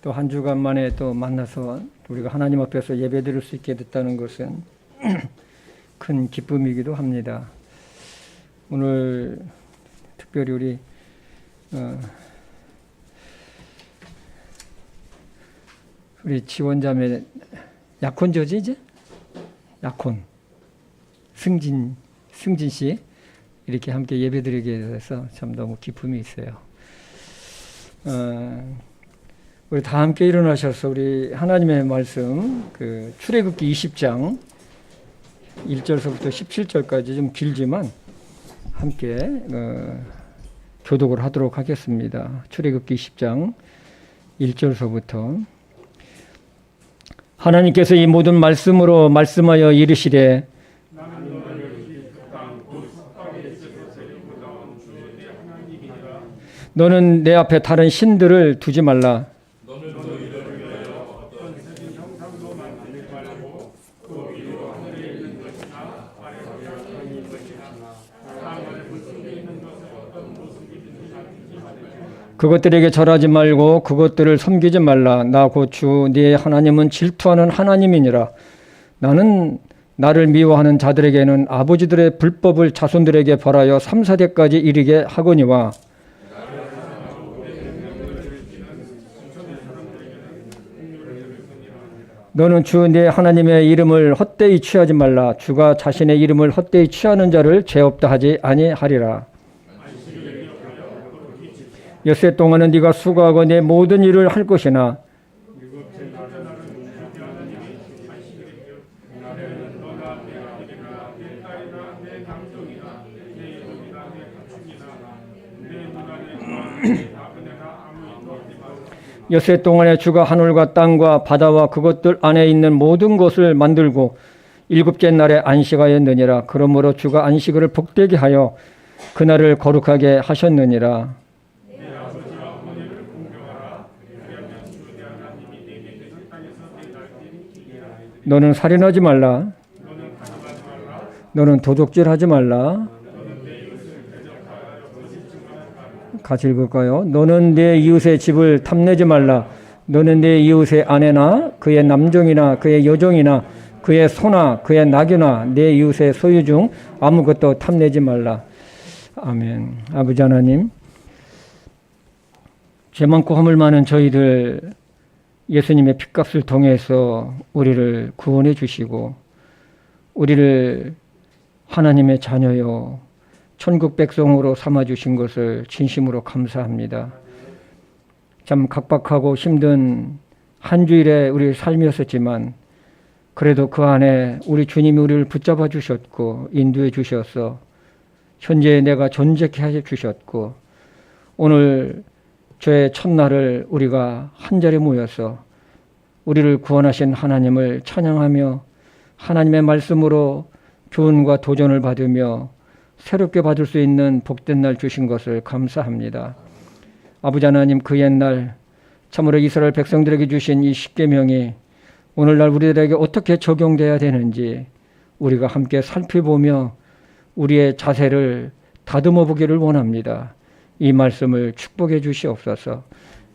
또 한 주간 만에 또 만나서 우리가 하나님 앞에서 예배드릴 수 있게 됐다는 것은 큰 기쁨이기도 합니다. 오늘 특별히 우리 지원자매 약혼저지 이제? 약혼 승진 씨 이렇게 함께 예배드리게 돼서 참 너무 기쁨이 있어요. 우리 다 함께 일어나셔서 우리 하나님의 말씀 그 출애굽기 20장 1절서부터 17절까지 좀 길지만 함께 교독을 하도록 하겠습니다. 출애굽기 10장 1절서부터 하나님께서 이 모든 말씀으로 말씀하여 이르시되 너는 내 앞에 다른 신들을 두지 말라. 그것들에게 절하지 말고 그것들을 섬기지 말라. 나 곧 주 네 하나님은 질투하는 하나님이니라. 나는 나를 미워하는 자들에게는 아버지들의 불법을 자손들에게 벌하여 3, 4대까지 이르게 하거니와 너는 주 네 하나님의 이름을 헛되이 취하지 말라. 주가 자신의 이름을 헛되이 취하는 자를 죄 없다 하지 아니하리라. 엿새 동안은 네가 수고하고 내 모든 일을 할 것이나 엿새 동안에 주가 하늘과 땅과 바다와 그것들 안에 있는 모든 것을 만들고 일곱째 날에 안식하였느니라. 그러므로 주가 안식을 복되게 하여 그날을 거룩하게 하셨느니라. 너는 살인하지 말라. 너는 도둑질하지 말라. 같이 읽을까요? 너는 내 이웃의 집을 탐내지 말라. 너는 내 이웃의 아내나 그의 남종이나 그의 여종이나 그의 소나 그의 나귀나 내 이웃의 소유 중 아무것도 탐내지 말라. 아멘. 아버지 하나님, 죄 많고 허물 많은 저희들 예수님의 핏값을 통해서 우리를 구원해 주시고 우리를 하나님의 자녀요 천국 백성으로 삼아주신 것을 진심으로 감사합니다. 참 각박하고 힘든 한 주일의 우리 삶이었었지만 그래도 그 안에 우리 주님이 우리를 붙잡아 주셨고 인도해 주셔서 현재 내가 존재케 해 주셨고 오늘 저의 첫날을 우리가 한자리에 모여서 우리를 구원하신 하나님을 찬양하며 하나님의 말씀으로 교훈과 도전을 받으며 새롭게 받을 수 있는 복된 날 주신 것을 감사합니다. 아버지 하나님, 그 옛날 참으로 이스라엘 백성들에게 주신 이 십계명이 오늘날 우리들에게 어떻게 적용돼야 되는지 우리가 함께 살펴보며 우리의 자세를 다듬어 보기를 원합니다. 이 말씀을 축복해 주시옵소서.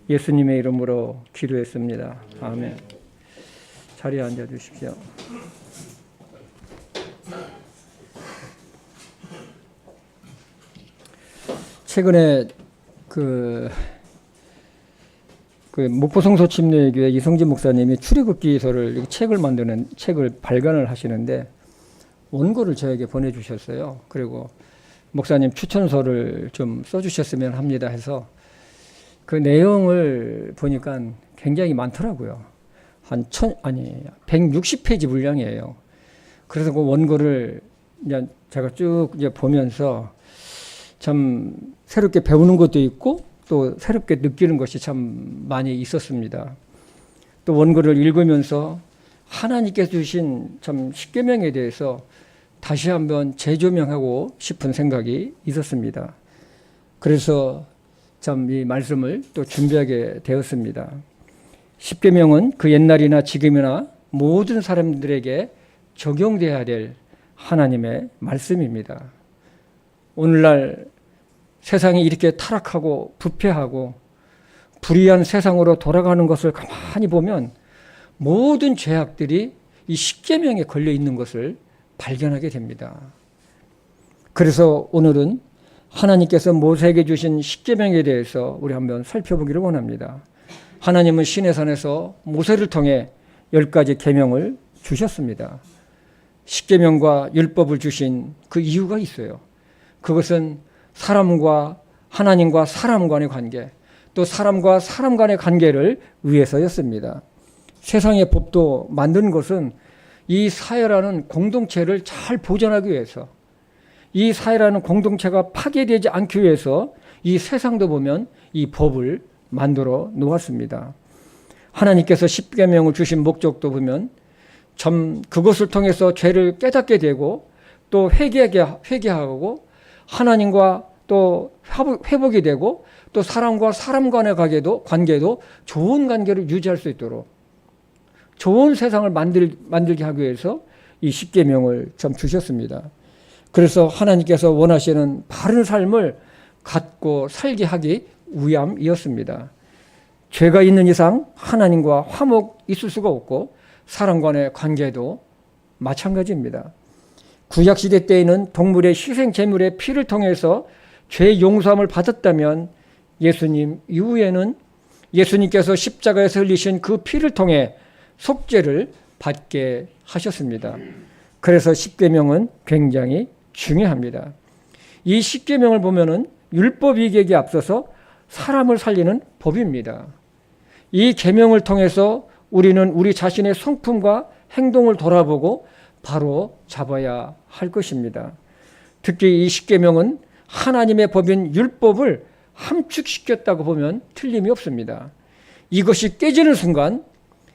예수님의 이름으로 기도했습니다. 아멘. 자리에 앉아 주십시오. 최근에 그 목포성소 침례교회 이성진 목사님이 출애굽기서를 책을 만드는 책을 발간을 하시는데 원고를 저에게 보내주셨어요. 그리고 목사님 추천서를 좀 써주셨으면 합니다 해서 그 내용을 보니까 굉장히 많더라고요. 한 160페이지 분량이에요. 그래서 그 원고를 이제 제가 쭉 이제 보면서 참 새롭게 배우는 것도 있고 또 새롭게 느끼는 것이 참 많이 있었습니다. 또 원고를 읽으면서 하나님께서 주신 참 십계명에 대해서 다시 한번 재조명하고 싶은 생각이 있었습니다. 그래서 참 이 말씀을 또 준비하게 되었습니다. 십계명은 그 옛날이나 지금이나 모든 사람들에게 적용돼야 될 하나님의 말씀입니다. 오늘날 세상이 이렇게 타락하고 부패하고 불의한 세상으로 돌아가는 것을 가만히 보면 모든 죄악들이 이 십계명에 걸려 있는 것을 발견하게 됩니다. 그래서 오늘은 하나님께서 모세에게 주신 십계명에 대해서 우리 한번 살펴보기를 원합니다. 하나님은 시내산에서 모세를 통해 10가지 계명을 주셨습니다. 십계명과 율법을 주신 그 이유가 있어요. 그것은 사람과 하나님과 사람 간의 관계, 또 사람과 사람 간의 관계를 위해서였습니다. 세상의 법도 만든 것은 이 사회라는 공동체를 잘 보존하기 위해서, 이 사회라는 공동체가 파괴되지 않기 위해서 이 세상도 보면 이 법을 만들어 놓았습니다. 하나님께서 십계명을 주신 목적도 보면 그것을 통해서 죄를 깨닫게 되고 또 회개하고 하나님과 또 회복이 되고 또 사람과 사람 간의 관계도 좋은 관계를 유지할 수 있도록 좋은 세상을 만들게 하기 위해서 이 십계명을 주셨습니다. 그래서 하나님께서 원하시는 바른 삶을 갖고 살게 하기 위함이었습니다. 죄가 있는 이상 하나님과 화목 있을 수가 없고 사람 간의 관계도 마찬가지입니다. 구약시대 때에는 동물의 희생 제물의 피를 통해서 죄 용서함을 받았다면 예수님 이후에는 예수님께서 십자가에서 흘리신 그 피를 통해 속죄를 받게 하셨습니다. 그래서 십계명은 굉장히 중요합니다. 이 십계명을 보면은 율법 이격에 앞서서 사람을 살리는 법입니다. 이 계명을 통해서 우리는 우리 자신의 성품과 행동을 돌아보고 바로 잡아야 할 것입니다. 특히 이 십계명은 하나님의 법인 율법을 함축시켰다고 보면 틀림이 없습니다. 이것이 깨지는 순간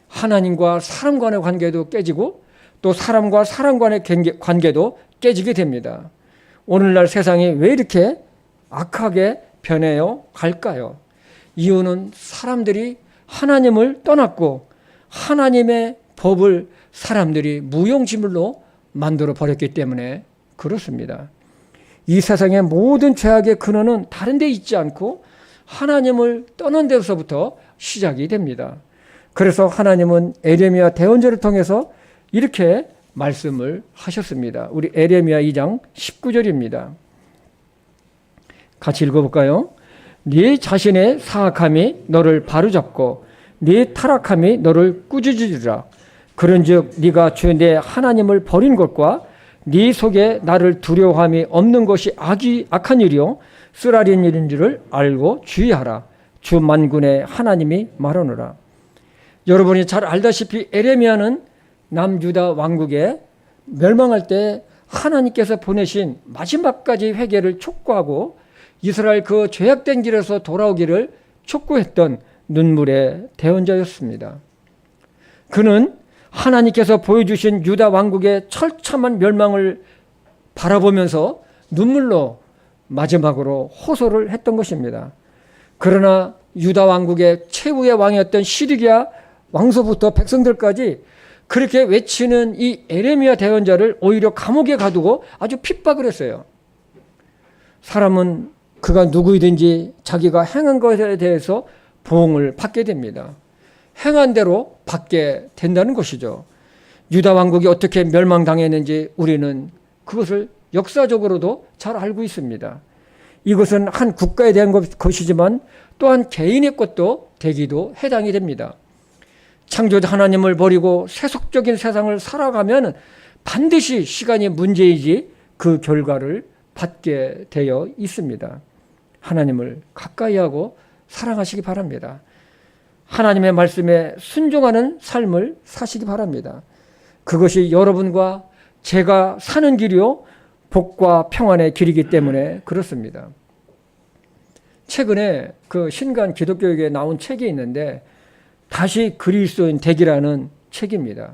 하나님과 사람 간의 관계도 깨지고 또 사람과 사람 간의 관계도 깨지게 됩니다. 오늘날 세상이 왜 이렇게 악하게 변해요 갈까요? 이유는 사람들이 하나님을 떠났고 하나님의 법을 사람들이 무용지물로 만들어 버렸기 때문에 그렇습니다. 이 세상의 모든 죄악의 근원은 다른 데 있지 않고 하나님을 떠난 데서부터 시작이 됩니다. 그래서 하나님은 에레미야 대언자를 통해서 이렇게 말씀을 하셨습니다. 우리 에레미야 2장 19절입니다. 같이 읽어볼까요? 네 자신의 사악함이 너를 바로잡고 네 타락함이 너를 꾸짖으리라. 그런즉 네가 주 내 하나님을 버린 것과 네 속에 나를 두려워함이 없는 것이 악한 일이요 쓰라린 일인 줄을 알고 주의하라. 주 만군의 하나님이 말하노라. 여러분이 잘 알다시피 에레미야는 남유다 왕국에 멸망할 때 하나님께서 보내신 마지막까지 회개를 촉구하고 이스라엘 그 죄악된 길에서 돌아오기를 촉구했던 눈물의 대언자였습니다. 그는 하나님께서 보여주신 유다 왕국의 처참한 멸망을 바라보면서 눈물로 마지막으로 호소를 했던 것입니다. 그러나 유다 왕국의 최후의 왕이었던 시드기야 왕서부터 백성들까지 그렇게 외치는 이 에레미야 대언자를 오히려 감옥에 가두고 아주 핍박을 했어요. 사람은 그가 누구이든지 자기가 행한 것에 대해서 보응을 받게 됩니다. 행한 대로 받게 된다는 것이죠. 유다 왕국이 어떻게 멸망당했는지 우리는 그것을 역사적으로도 잘 알고 있습니다. 이것은 한 국가에 대한 것이지만 또한 개인의 것도 되기도 해당이 됩니다. 창조자 하나님을 버리고 세속적인 세상을 살아가면 반드시 시간이 문제이지 그 결과를 받게 되어 있습니다. 하나님을 가까이 하고 사랑하시기 바랍니다. 하나님의 말씀에 순종하는 삶을 사시기 바랍니다. 그것이 여러분과 제가 사는 길이요 복과 평안의 길이기 때문에 그렇습니다. 최근에 그 신간 기독교에게 나온 책이 있는데 다시 그리스도인 되기라는 책입니다.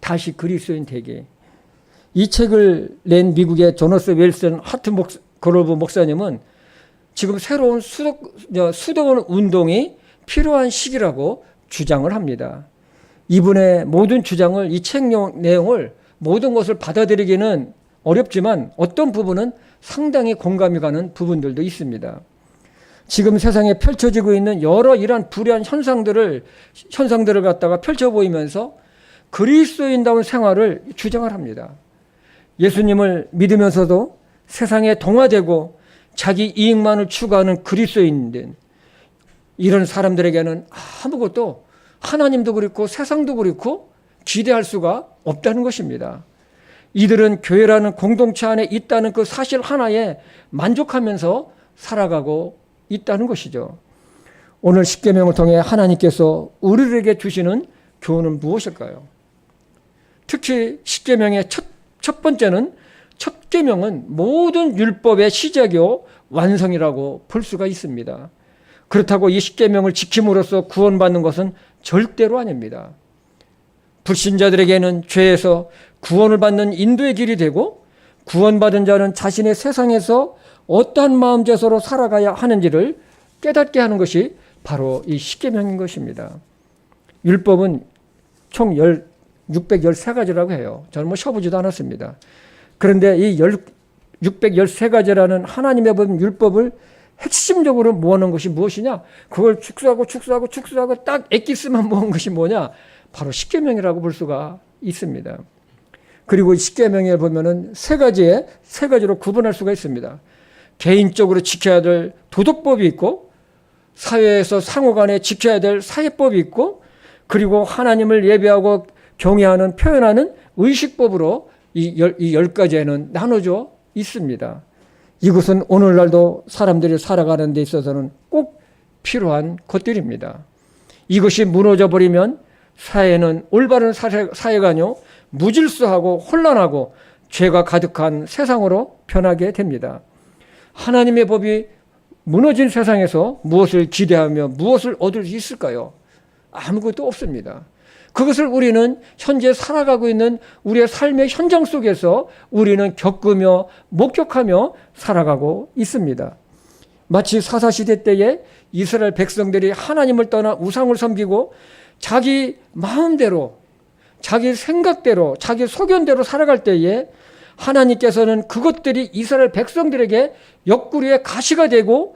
다시 그리스도인 되기. 이 책을 낸 미국의 조너스 웰슨 하트 글로브 목사님은 지금 새로운 수도원 운동이 필요한 시기라고 주장을 합니다. 이분의 모든 주장을 이 책 내용을 모든 것을 받아들이기는 어렵지만 어떤 부분은 상당히 공감이 가는 부분들도 있습니다. 지금 세상에 펼쳐지고 있는 여러 이러한 불의한 현상들을 갖다가 펼쳐 보이면서 그리스도인다운 생활을 주장을 합니다. 예수님을 믿으면서도 세상에 동화되고 자기 이익만을 추구하는 그리스도인들, 이런 사람들에게는 아무것도 하나님도 그렇고 세상도 그렇고 기대할 수가 없다는 것입니다. 이들은 교회라는 공동체 안에 있다는 그 사실 하나에 만족하면서 살아가고 있다는 것이죠. 오늘 십계명을 통해 하나님께서 우리에게 주시는 교훈은 무엇일까요? 특히 십계명의 첫 번째는, 첫 계명은 모든 율법의 시작이요 완성이라고 볼 수가 있습니다. 그렇다고 이 십계명을 지킴으로써 구원받는 것은 절대로 아닙니다. 불신자들에게는 죄에서 구원을 받는 인도의 길이 되고, 구원받은 자는 자신의 세상에서 어떠한 마음제서로 살아가야 하는지를 깨닫게 하는 것이 바로 이 십계명인 것입니다. 율법은 총 613가지라고 해요. 저는 뭐 쉬어보지도 않았습니다. 그런데 이 613가지라는 하나님의 법 율법을 핵심적으로 모아놓은 것이 무엇이냐? 그걸 축소하고 딱 엑기스만 모은 것이 뭐냐? 바로 십계명이라고 볼 수가 있습니다. 그리고 십계명에 보면은 세 가지로 구분할 수가 있습니다. 개인적으로 지켜야 될 도덕법이 있고, 사회에서 상호간에 지켜야 될 사회법이 있고, 그리고 하나님을 예배하고 경외하는, 표현하는 의식법으로 이 10가지에는 나눠져 있습니다. 이것은 오늘날도 사람들이 살아가는 데 있어서는 꼭 필요한 것들입니다. 이것이 무너져 버리면 사회는 올바른 사회가 아니요 무질서하고 혼란하고 죄가 가득한 세상으로 변하게 됩니다. 하나님의 법이 무너진 세상에서 무엇을 기대하며 무엇을 얻을 수 있을까요? 아무것도 없습니다. 그것을 우리는 현재 살아가고 있는 우리의 삶의 현장 속에서 우리는 겪으며 목격하며 살아가고 있습니다. 마치 사사시대 때에 이스라엘 백성들이 하나님을 떠나 우상을 섬기고 자기 마음대로, 자기 생각대로, 자기 소견대로 살아갈 때에 하나님께서는 그것들이 이스라엘 백성들에게 옆구리에 가시가 되고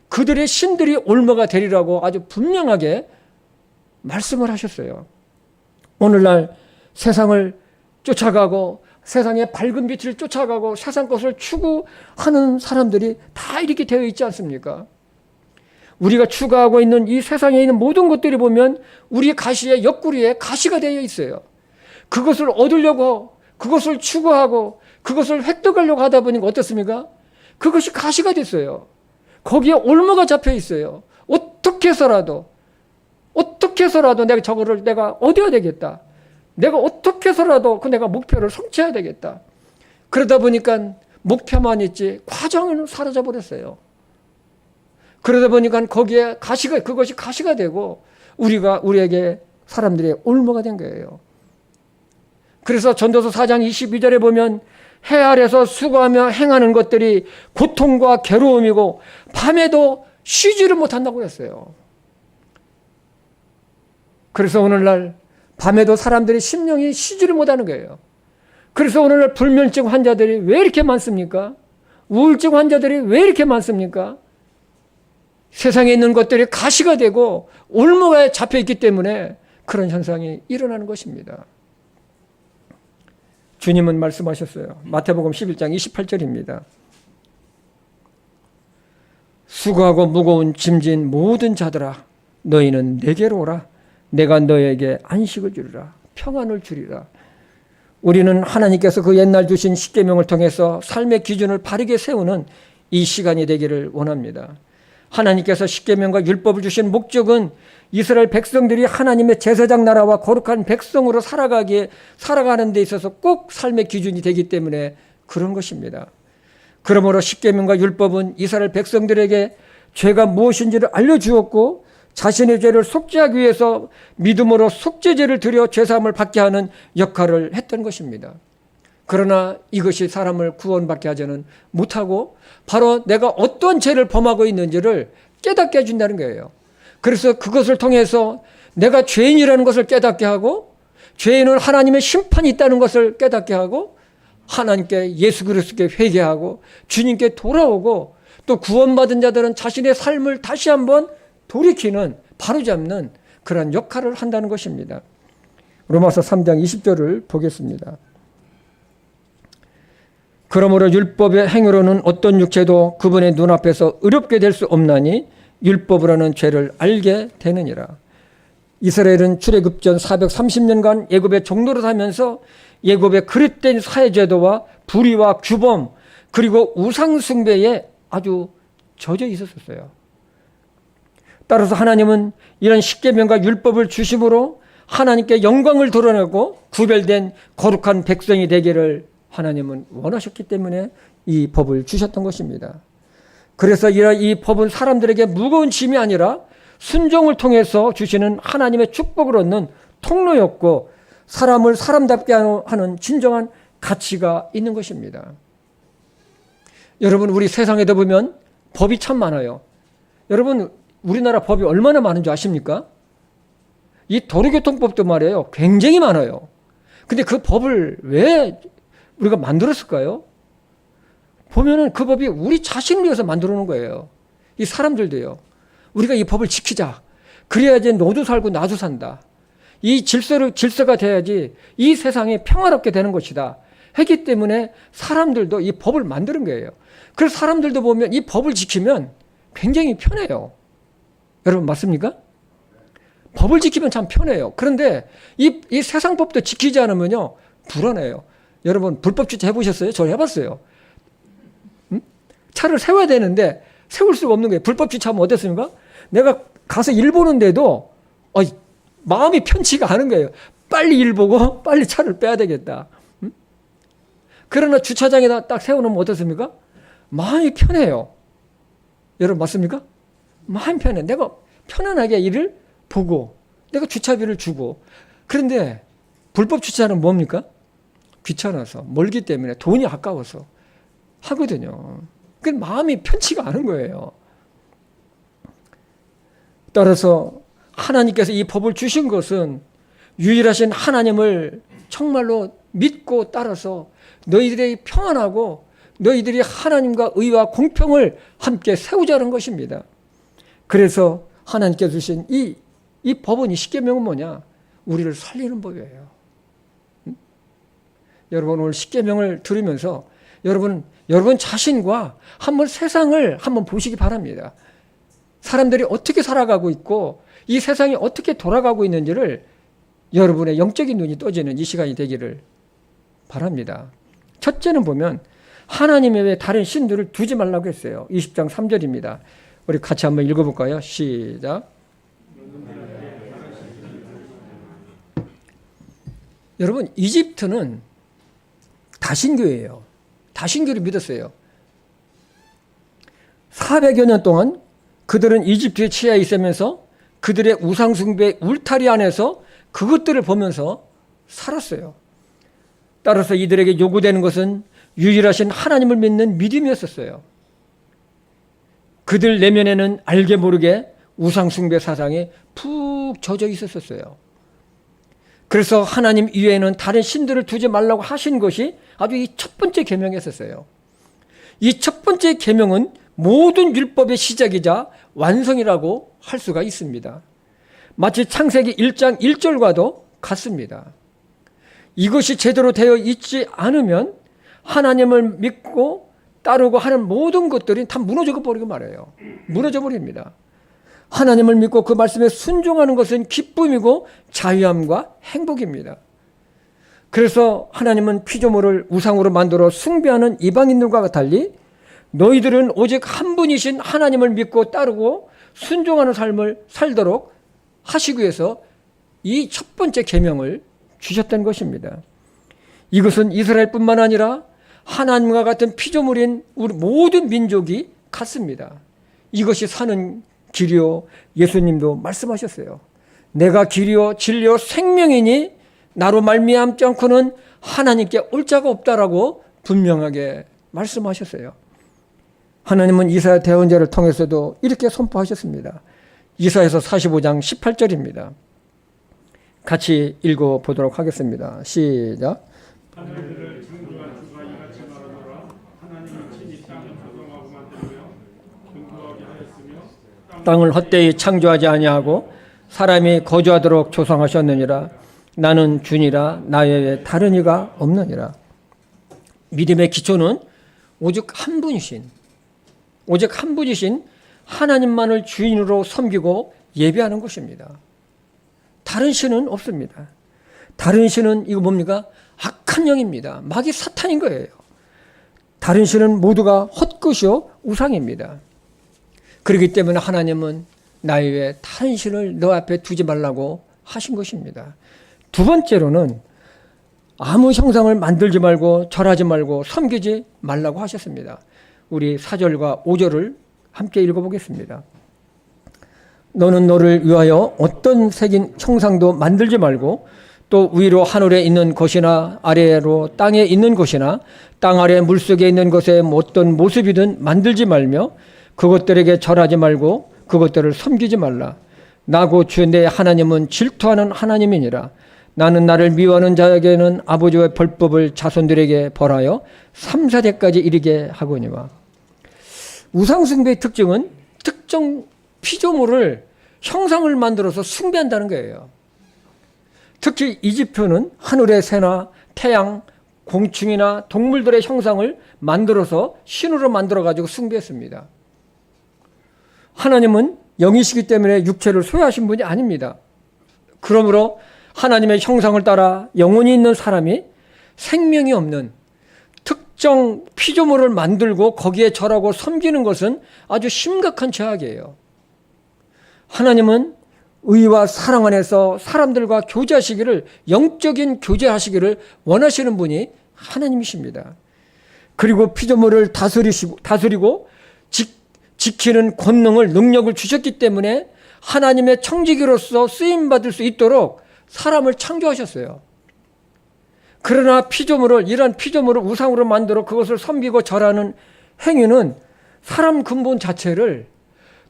그들의 신들이 올무가 되리라고 아주 분명하게 말씀을 하셨어요. 오늘날 세상을 쫓아가고 세상의 밝은 빛을 쫓아가고 세상 것을 추구하는 사람들이 다 이렇게 되어 있지 않습니까? 우리가 추구하고 있는 이 세상에 있는 모든 것들이 보면 우리 가시의 옆구리에 가시가 되어 있어요. 그것을 얻으려고, 그것을 추구하고 그것을 획득하려고 하다 보니까 어떻습니까? 그것이 가시가 됐어요. 거기에 올무가 잡혀 있어요. 어떻게 해서라도 내가 저거를 내가 얻어야 되겠다. 내가 어떻게 해서라도 내가 목표를 성취해야 되겠다. 그러다 보니까 목표만 있지 과정은 사라져 버렸어요. 그러다 보니까 거기에 그것이 가시가 되고 우리에게 사람들의 올무가 된 거예요. 그래서 전도서 4장 22절에 보면 해 아래서 수고하며 행하는 것들이 고통과 괴로움이고 밤에도 쉬지를 못한다고 했어요. 그래서 오늘날 밤에도 사람들이 심령이 쉬지를 못하는 거예요. 그래서 오늘날 불면증 환자들이 왜 이렇게 많습니까? 우울증 환자들이 왜 이렇게 많습니까? 세상에 있는 것들이 가시가 되고 올무에 잡혀 있기 때문에 그런 현상이 일어나는 것입니다. 주님은 말씀하셨어요. 마태복음 11장 28절입니다. 수고하고 무거운 짐진 모든 자들아 너희는 내게로 오라. 내가 너에게 안식을 주리라. 평안을 주리라. 우리는 하나님께서 그 옛날 주신 십계명을 통해서 삶의 기준을 바르게 세우는 이 시간이 되기를 원합니다. 하나님께서 십계명과 율법을 주신 목적은 이스라엘 백성들이 하나님의 제사장 나라와 거룩한 백성으로 살아가는 데 있어서 꼭 삶의 기준이 되기 때문에 그런 것입니다. 그러므로 십계명과 율법은 이스라엘 백성들에게 죄가 무엇인지를 알려주었고 자신의 죄를 속죄하기 위해서 믿음으로 속죄제를 드려 죄사함을 받게 하는 역할을 했던 것입니다. 그러나 이것이 사람을 구원받게 하지는 못하고 바로 내가 어떤 죄를 범하고 있는지를 깨닫게 해준다는 거예요. 그래서 그것을 통해서 내가 죄인이라는 것을 깨닫게 하고 죄인은 하나님의 심판이 있다는 것을 깨닫게 하고 하나님께 예수 그리스도께 회개하고 주님께 돌아오고 또 구원받은 자들은 자신의 삶을 다시 한번 돌이키는 바로잡는 그런 역할을 한다는 것입니다. 로마서 3장 20절을 보겠습니다. 그러므로 율법의 행위로는 어떤 육체도 그분의 눈앞에서 의롭게 될 수 없나니 율법으로는 죄를 알게 되느니라. 이스라엘은 출애굽 전 430년간 애굽의 종로로 살면서 애굽의 그릇된 사회제도와 불의와 규범 그리고 우상 숭배에 아주 젖어 있었어요. 따라서 하나님은 이런 십계명과 율법을 주심으로 하나님께 영광을 드러내고 구별된 거룩한 백성이 되기를 하나님은 원하셨기 때문에 이 법을 주셨던 것입니다. 그래서 이 법은 사람들에게 무거운 짐이 아니라 순종을 통해서 주시는 하나님의 축복을 얻는 통로였고 사람을 사람답게 하는 진정한 가치가 있는 것입니다. 여러분, 우리 세상에도 보면 법이 참 많아요. 여러분, 우리나라 법이 얼마나 많은 줄 아십니까? 이 도로교통법도 말이에요. 굉장히 많아요. 근데 그 법을 왜 우리가 만들었을까요? 보면은 그 법이 우리 자신을 위해서 만들어 놓은 거예요. 이 사람들도요. 우리가 이 법을 지키자. 그래야지 너도 살고 나도 산다. 이 질서가 돼야지 이 세상이 평화롭게 되는 것이다. 했기 때문에 사람들도 이 법을 만드는 거예요. 그래서 사람들도 보면 이 법을 지키면 굉장히 편해요. 여러분 맞습니까? 법을 지키면 참 편해요. 그런데 이 세상 법도 지키지 않으면요 불안해요. 여러분 불법 주차 해보셨어요? 저 해봤어요. 차를 세워야 되는데 세울 수가 없는 거예요. 불법 주차하면 어땠습니까? 내가 가서 일 보는데도 마음이 편치가 않은 거예요. 빨리 일 보고 빨리 차를 빼야 되겠다. 그러나 주차장에다 딱 세워놓으면 어떻습니까? 마음이 편해요. 여러분 맞습니까? 마음이 편해. 내가 편안하게 일을 보고 내가 주차비를 주고. 그런데 불법 주차는 뭡니까? 귀찮아서 멀기 때문에 돈이 아까워서 하거든요. 그 마음이 편치가 않은 거예요. 따라서 하나님께서 이 법을 주신 것은 유일하신 하나님을 정말로 믿고 따라서 너희들이 평안하고 너희들이 하나님과 의와 공평을 함께 세우자는 것입니다. 그래서 하나님께서 주신 이 법은 이 십계명은 뭐냐? 우리를 살리는 법이에요. 여러분 오늘 십계명을 들으면서 여러분 자신과 한번 세상을 한번 보시기 바랍니다. 사람들이 어떻게 살아가고 있고 이 세상이 어떻게 돌아가고 있는지를 여러분의 영적인 눈이 떠지는 이 시간이 되기를 바랍니다. 첫째는 보면 하나님 외에 다른 신들을 두지 말라고 했어요. 20장 3절입니다. 우리 같이 한번 읽어볼까요? 시작. 여러분 이집트는 다신교예요. 다신교를 믿었어요. 400여 년 동안 그들은 이집트에 치여 있으면서 그들의 우상숭배 울타리 안에서 그것들을 보면서 살았어요. 따라서 이들에게 요구되는 것은 유일하신 하나님을 믿는 믿음이었었어요. 그들 내면에는 알게 모르게 우상숭배 사상에 푹 젖어 있었어요. 그래서 하나님 이외에는 다른 신들을 두지 말라고 하신 것이 아주 이 첫 번째 계명이었어요. 이 첫 번째 계명은 모든 율법의 시작이자 완성이라고 할 수가 있습니다. 마치 창세기 1장 1절과도 같습니다. 이것이 제대로 되어 있지 않으면 하나님을 믿고 따르고 하는 모든 것들이 다 무너져 버리고 말해요. 무너져 버립니다. 하나님을 믿고 그 말씀에 순종하는 것은 기쁨이고 자유함과 행복입니다. 그래서 하나님은 피조물을 우상으로 만들어 숭배하는 이방인들과 달리 너희들은 오직 한 분이신 하나님을 믿고 따르고 순종하는 삶을 살도록 하시기 위해서 이 첫 번째 계명을 주셨던 것입니다. 이것은 이스라엘뿐만 아니라 하나님과 같은 피조물인 우리 모든 민족이 같습니다. 이것이 사는 길이요. 예수님도 말씀하셨어요. 내가 길이요 진리요 생명이니 나로 말미암지 않고는 하나님께 올 자가 없다라고 분명하게 말씀하셨어요. 하나님은 이사야 대언자를 통해서도 이렇게 선포하셨습니다. 이사야서 45장 18절입니다. 같이 읽어보도록 하겠습니다. 시작. 땅을 헛되이 창조하지 아니하고 사람이 거주하도록 조성하셨느니라. 나는 주니라. 나 외에 다른 이가 없느니라. 믿음의 기초는 오직 한 분이신 하나님만을 주인으로 섬기고 예배하는 것입니다. 다른 신은 없습니다. 다른 신은 이거 뭡니까? 악한 영입니다. 마귀 사탄인 거예요. 다른 신은 모두가 헛것이요 우상입니다. 그렇기 때문에 하나님은 나 외에 다른 신을 너 앞에 두지 말라고 하신 것입니다. 두 번째로는 아무 형상을 만들지 말고 절하지 말고 섬기지 말라고 하셨습니다. 우리 4절과 5절을 함께 읽어보겠습니다. 너는 너를 위하여 어떤 색인 형상도 만들지 말고 또 위로 하늘에 있는 것이나 아래로 땅에 있는 것이나 땅 아래 물속에 있는 것에 어떤 모습이든 만들지 말며 그것들에게 절하지 말고 그것들을 섬기지 말라. 나고 주 내 하나님은 질투하는 하나님이니라. 나는 나를 미워하는 자에게는 아버지의 벌법을 자손들에게 벌하여 3, 4대까지 이르게 하거니와. 우상숭배의 특징은 특정 피조물을 형상을 만들어서 숭배한다는 거예요. 특히 이집트는 하늘의 새나 태양, 곤충이나 동물들의 형상을 만들어서 신으로 만들어가지고 숭배했습니다. 하나님은 영이시기 때문에 육체를 소유하신 분이 아닙니다. 그러므로 하나님의 형상을 따라 영혼이 있는 사람이 생명이 없는 특정 피조물을 만들고 거기에 절하고 섬기는 것은 아주 심각한 죄악이에요. 하나님은 의와 사랑 안에서 사람들과 교제하시기를, 영적인 교제하시기를 원하시는 분이 하나님이십니다. 그리고 피조물을 다스리고 지키는 권능을, 능력을 주셨기 때문에 하나님의 청지기로서 쓰임받을 수 있도록 사람을 창조하셨어요. 그러나 이런 피조물을 우상으로 만들어 그것을 섬기고 절하는 행위는 사람 근본 자체를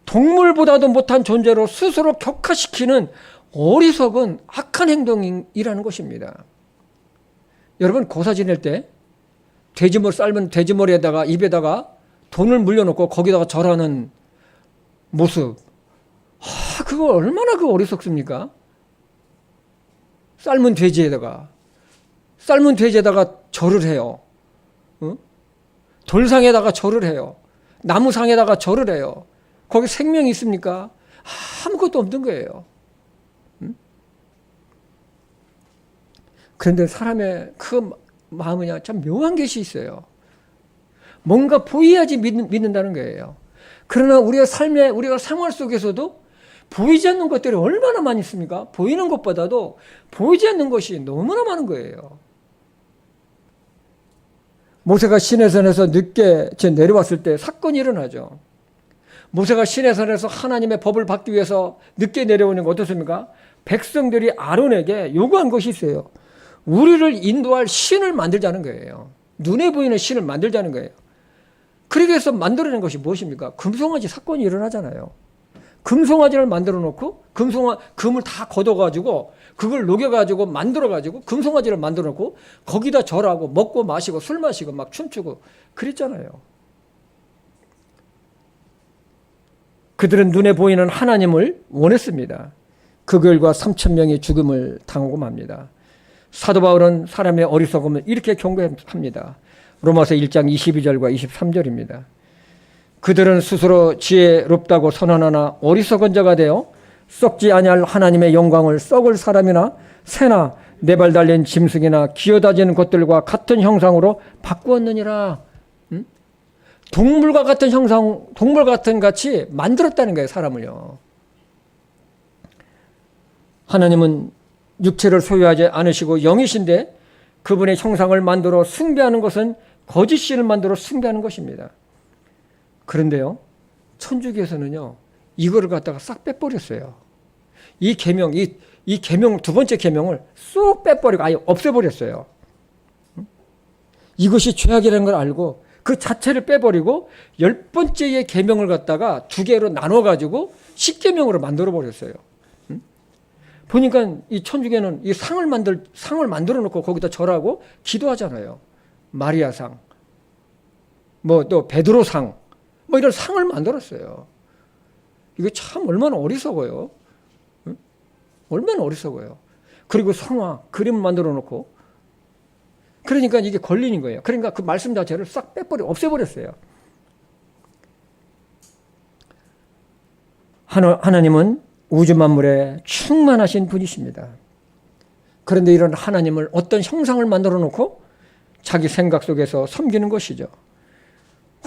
동물보다도 못한 존재로 스스로 격화시키는 어리석은 악한 행동이라는 것입니다. 여러분, 고사 지낼 때 돼지머리 삶은 돼지머리에다가 입에다가 돈을 물려놓고 거기다가 절하는 모습, 그거 얼마나 어리석습니까? 삶은 돼지에다가 절을 해요. 돌상에다가 절을 해요. 나무상에다가 절을 해요. 거기 생명이 있습니까? 아무것도 없는 거예요. 그런데 사람의 그 마음은 참 묘한 것이 있어요. 뭔가 보여야지 믿는다는 거예요. 그러나 우리가 생활 속에서도 보이지 않는 것들이 얼마나 많이 있습니까? 보이는 것보다도 보이지 않는 것이 너무나 많은 거예요. 모세가 시내산에서 늦게 내려왔을 때 사건이 일어나죠. 모세가 시내산에서 하나님의 법을 받기 위해서 늦게 내려오는 거 어떻습니까? 백성들이 아론에게 요구한 것이 있어요. 우리를 인도할 신을 만들자는 거예요. 눈에 보이는 신을 만들자는 거예요. 그러기 위해서 만들어낸 것이 무엇입니까? 금송아지 사건이 일어나잖아요. 금송아지를 만들어 놓고 금을 다 걷어가지고 그걸 녹여가지고 만들어가지고 금송아지를 만들어 놓고 거기다 절하고 먹고 마시고 술 마시고 막 춤추고 그랬잖아요. 그들은 눈에 보이는 하나님을 원했습니다. 그 결과 3,000명이 죽음을 당하고 맙니다. 사도 바울은 사람의 어리석음을 이렇게 경고합니다. 로마서 1장 22절과 23절입니다. 그들은 스스로 지혜롭다고 선언하나 어리석은 자가 되어 썩지 아니할 하나님의 영광을 썩을 사람이나 새나 네 발 달린 짐승이나 기어다니는 것들과 같은 형상으로 바꾸었느니라. 동물과 같은 형상, 동물 같은 같이 만들었다는 거예요, 사람을요. 하나님은 육체를 소유하지 않으시고 영이신데 그분의 형상을 만들어 숭배하는 것은 거짓신을 만들어 숭배하는 것입니다. 그런데요, 천주교에서는요, 이거를 갖다가 싹 빼버렸어요. 이 계명, 두 번째 계명을 쏙 빼버리고 아예 없애버렸어요. 이것이 죄악이라는 걸 알고 그 자체를 빼버리고 10번째의 계명을 갖다가 두 개로 나눠가지고 10계명으로 만들어버렸어요. 보니까 이 천주교는 이 상을 만들어 놓고 거기다 절하고 기도하잖아요. 마리아상, 또 베드로상, 이런 상을 만들었어요. 이거 참 얼마나 어리석어요. 응? 얼마나 어리석어요. 그리고 성화, 그림 만들어 놓고. 그러니까 이게 걸리는 거예요. 그러니까 그 말씀 자체를 싹 없애버렸어요. 하나님은 우주 만물에 충만하신 분이십니다. 그런데 이런 하나님을 어떤 형상을 만들어 놓고 자기 생각 속에서 섬기는 것이죠.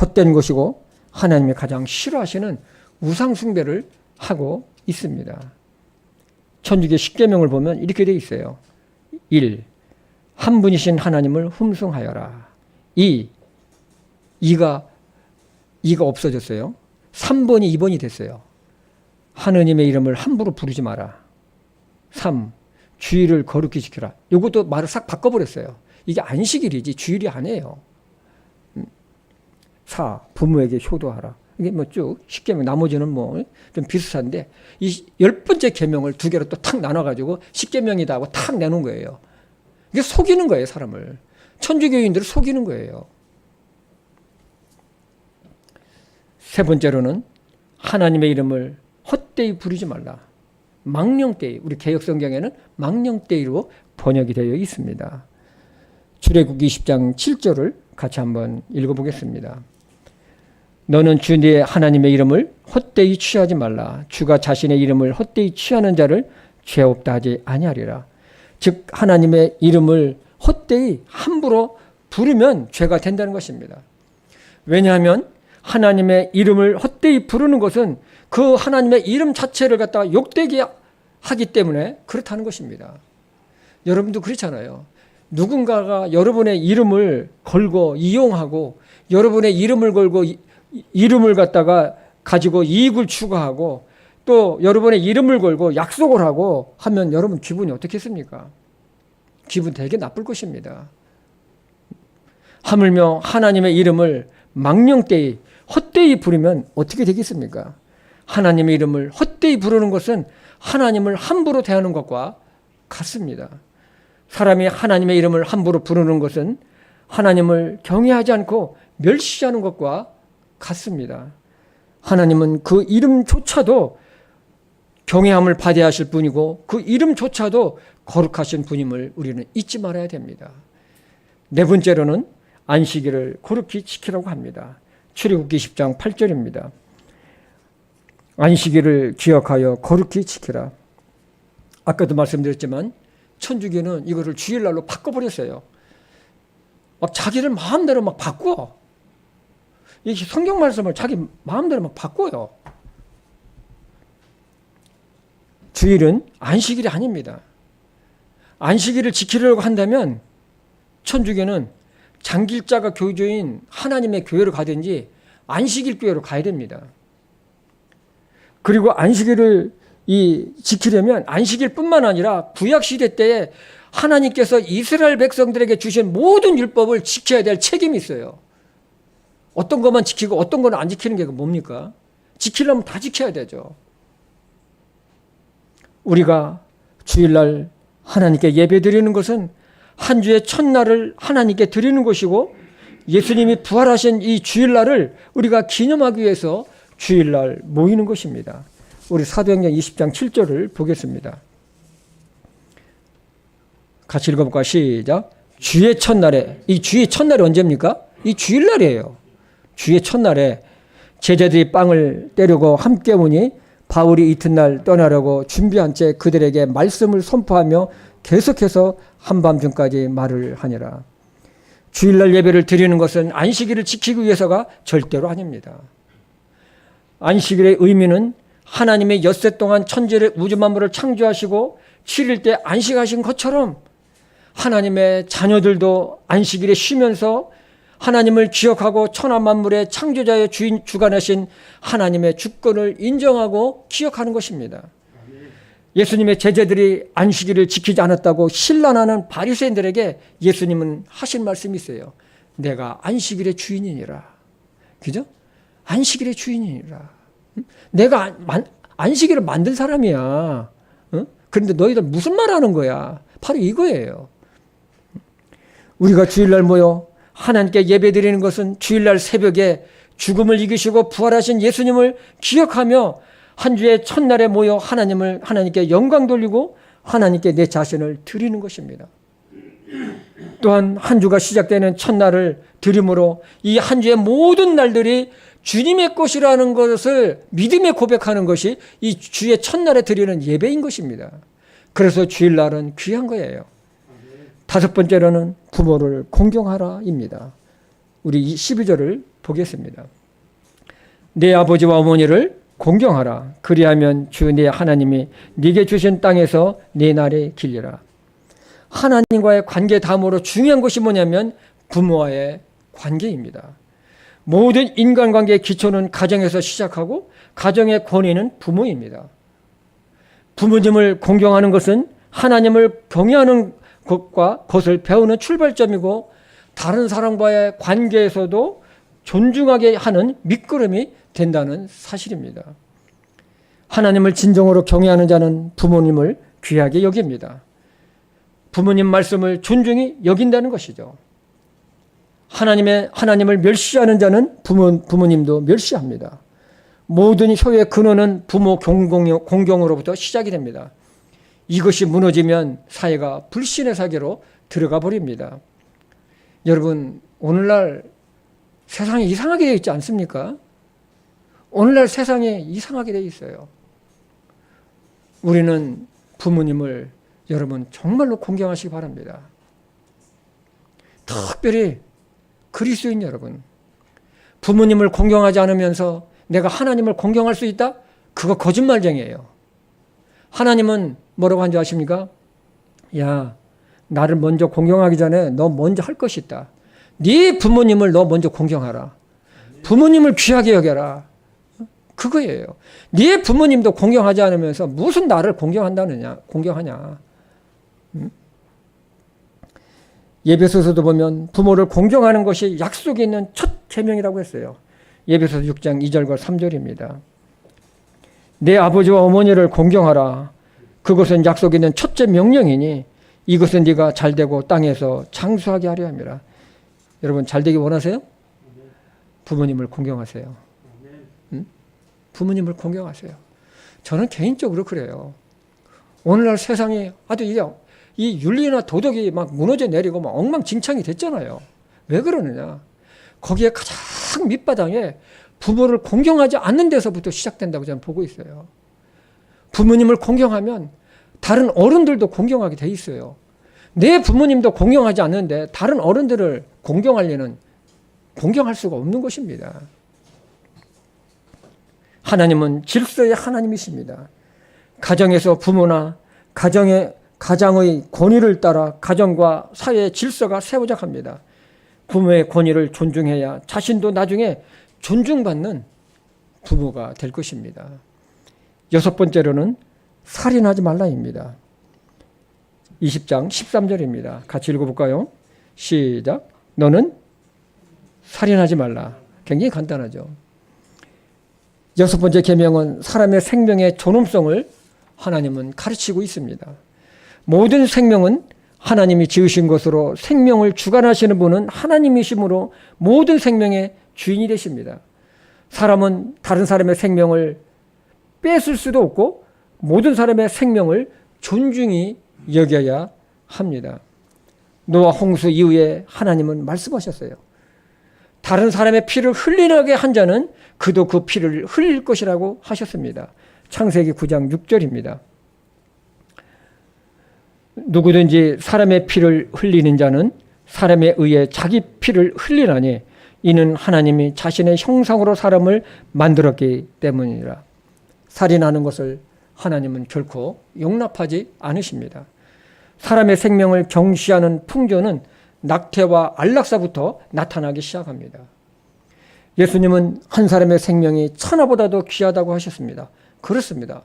헛된 것이고 하나님이 가장 싫어하시는 우상 숭배를 하고 있습니다. 천주교 십계명을 보면 이렇게 되어 있어요. 1. 한 분이신 하나님을 흠숭하여라. 2. 2가 없어졌어요. 3번이 2번이 됐어요. 하느님의 이름을 함부로 부르지 마라. 3. 주일을 거룩히 지켜라. 이것도 말을 싹 바꿔버렸어요. 이게 안식일이지 주일이 아니에요. 4. 부모에게 효도하라. 이게 뭐 쭉 십계명, 나머지는 뭐 좀 비슷한데 이 10번째 계명을 두 개로 또 탁 나눠가지고 십계명이다 하고 탁 내놓은 거예요. 이게 속이는 거예요, 사람을. 천주교인들을 속이는 거예요. 세 번째로는 하나님의 이름을 헛되이 부르지 말라. 망령되이, 우리 개역성경에는 망령되이로 번역이 되어 있습니다. 출애굽기 20장 7절을 같이 한번 읽어보겠습니다. 너는 주 네 하나님의 이름을 헛되이 취하지 말라. 주가 자신의 이름을 헛되이 취하는 자를 죄 없다 하지 아니하리라. 즉 하나님의 이름을 헛되이 함부로 부르면 죄가 된다는 것입니다. 왜냐하면 하나님의 이름을 헛되이 부르는 것은 그 하나님의 이름 자체를 갖다가 욕되게 하기 때문에 그렇다는 것입니다. 여러분도 그렇잖아요. 누군가가 여러분의 이름을 걸고 이용하고 여러분의 이름을 걸고 이름을 갖다가 가지고 이익을 추구하고 또 여러분의 이름을 걸고 약속을 하고 하면 여러분 기분이 어떻겠습니까? 기분 되게 나쁠 것입니다. 하물며 하나님의 이름을 망령되이 헛되이 부르면 어떻게 되겠습니까? 하나님의 이름을 헛되이 부르는 것은 하나님을 함부로 대하는 것과 같습니다. 사람이 하나님의 이름을 함부로 부르는 것은 하나님을 경외하지 않고 멸시하는 것과 같습니다. 하나님은 그 이름조차도 경외함을 받아야 하실 분이고 그 이름조차도 거룩하신 분임을 우리는 잊지 말아야 됩니다. 네 번째로는 안식일을 거룩히 지키라고 합니다. 출애굽기 10장 8절입니다. 안식일을 기억하여 거룩히 지키라. 아까도 말씀드렸지만 천주교는 이거를 주일날로 바꿔버렸어요. 막 자기를 마음대로 막 바꿔. 이 성경 말씀을 자기 마음대로 막 바꿔요. 주일은 안식일이 아닙니다. 안식일을 지키려고 한다면 천주교는 장길자가 교주인 하나님의 교회를 가든지 안식일 교회로 가야 됩니다. 그리고 안식일을 지키려면 안식일뿐만 아니라 구약시대 때에 하나님께서 이스라엘 백성들에게 주신 모든 율법을 지켜야 될 책임이 있어요. 어떤 것만 지키고 어떤 것은 안 지키는 게 뭡니까? 지키려면 다 지켜야 되죠. 우리가 주일날 하나님께 예배드리는 것은 한 주의 첫날을 하나님께 드리는 것이고 예수님이 부활하신 이 주일날을 우리가 기념하기 위해서 주일날 모이는 것입니다. 우리 사도행전 20장 7절을 보겠습니다. 같이 읽어볼까요? 시작. 주의 첫날에, 이 주의 첫날이 언제입니까? 이 주일날이에요. 주의 첫날에 제자들이 빵을 떼려고 함께 오니 바울이 이튿날 떠나려고 준비한 채 그들에게 말씀을 선포하며 계속해서 한밤중까지 말을 하니라. 주일날 예배를 드리는 것은 안식일을 지키기 위해서가 절대로 아닙니다. 안식일의 의미는 하나님의 엿새 동안 천지를 우주 만물을 창조하시고 7일 때 안식하신 것처럼 하나님의 자녀들도 안식일에 쉬면서 하나님을 기억하고 천하 만물의 창조자의 주관하신 하나님의 주권을 인정하고 기억하는 것입니다. 예수님의 제자들이 안식일을 지키지 않았다고 신란하는 바리새인들에게 예수님은 하신 말씀이 있어요. 내가 안식일의 주인이니라. 그죠? 안식일의 주인이니라. 내가 안식일을 만든 사람이야. 그런데 너희들 무슨 말 하는 거야? 바로 이거예요. 우리가 주일날 모여 하나님께 예배드리는 것은 주일날 새벽에 죽음을 이기시고 부활하신 예수님을 기억하며 한 주의 첫날에 모여 하나님께 영광 돌리고 하나님께 내 자신을 드리는 것입니다. 또한 한 주가 시작되는 첫날을 드림으로 이 한 주의 모든 날들이 주님의 것이라는 것을 믿음에 고백하는 것이 이 주의 첫날에 드리는 예배인 것입니다. 그래서 주일날은 귀한 거예요. 다섯 번째로는 부모를 공경하라입니다. 우리 12절을 보겠습니다. 내 아버지와 어머니를 공경하라. 그리하면 주 내 하나님이 네게 주신 땅에서 네 날에 길리라. 하나님과의 관계 다음으로 중요한 것이 뭐냐면 부모와의 관계입니다. 모든 인간관계의 기초는 가정에서 시작하고 가정의 권위는 부모입니다. 부모님을 공경하는 것은 하나님을 경외하는 것과 그것을 배우는 출발점이고 다른 사람과의 관계에서도 존중하게 하는 밑거름이 된다는 사실입니다. 하나님을 진정으로 경외하는 자는 부모님을 귀하게 여깁니다. 부모님 말씀을 존중히 여긴다는 것이죠. 하나님을 멸시하는 자는 부모님도 멸시합니다. 모든 효의 근원은 부모 공경으로부터 시작이 됩니다. 이것이 무너지면 사회가 불신의 세계로 들어가 버립니다. 여러분, 오늘날 세상이 이상하게 되어 있지 않습니까? 오늘날 세상이 이상하게 되어 있어요. 우리는 부모님을 여러분 정말로 공경하시기 바랍니다. 특별히 그리스도인 여러분, 부모님을 공경하지 않으면서 내가 하나님을 공경할 수 있다? 그거 거짓말쟁이에요. 하나님은 뭐라고 한 줄 아십니까? 야, 나를 먼저 공경하기 전에 너 먼저 할 것이 있다. 네 부모님을 너 먼저 공경하라. 부모님을 귀하게 여겨라. 그거예요. 네 부모님도 공경하지 않으면서 무슨 나를 공경하냐. 예배소서도 보면 부모를 공경하는 것이 약속이 있는 첫 계명이라고 했어요. 예배소서 6장 2절과 3절입니다. 내 아버지와 어머니를 공경하라. 그것은 약속이 있는 첫째 명령이니 이것은 네가 잘되고 땅에서 장수하게 하려 함이라. 여러분 잘되기 원하세요? 부모님을 공경하세요. 부모님을 공경하세요. 저는 개인적으로 그래요. 오늘날 세상이 아주 이 윤리나 도덕이 막 무너져 내리고 막 엉망진창이 됐잖아요. 왜 그러느냐? 거기에 가장 밑바닥에 부모를 공경하지 않는 데서부터 시작된다고 저는 보고 있어요. 부모님을 공경하면 다른 어른들도 공경하게 돼 있어요. 내 부모님도 공경하지 않는데 다른 어른들을 공경할 수가 없는 것입니다. 하나님은 질서의 하나님이십니다. 가정에서 부모나 가정의 권위를 따라 가정과 사회의 질서가 세워져 갑니다. 부모의 권위를 존중해야 자신도 나중에 존중받는 부모가 될 것입니다. 여섯 번째로는 살인하지 말라입니다. 20장 13절입니다. 같이 읽어볼까요? 시작. 너는 살인하지 말라. 굉장히 간단하죠. 여섯 번째 계명은 사람의 생명의 존엄성을 하나님은 가르치고 있습니다. 모든 생명은 하나님이 지으신 것으로 생명을 주관하시는 분은 하나님이시므로 모든 생명의 주인이 되십니다. 사람은 다른 사람의 생명을 뺏을 수도 없고 모든 사람의 생명을 존중히 여겨야 합니다. 노아 홍수 이후에 하나님은 말씀하셨어요. 다른 사람의 피를 흘리게 한 자는 그도 그 피를 흘릴 것이라고 하셨습니다. 창세기 9장 6절입니다. 누구든지 사람의 피를 흘리는 자는 사람에 의해 자기 피를 흘리나니 이는 하나님이 자신의 형상으로 사람을 만들었기 때문이라. 살인하는 것을 하나님은 결코 용납하지 않으십니다. 사람의 생명을 경시하는 풍조는 낙태와 안락사부터 나타나기 시작합니다. 예수님은 한 사람의 생명이 천하보다도 귀하다고 하셨습니다. 그렇습니다.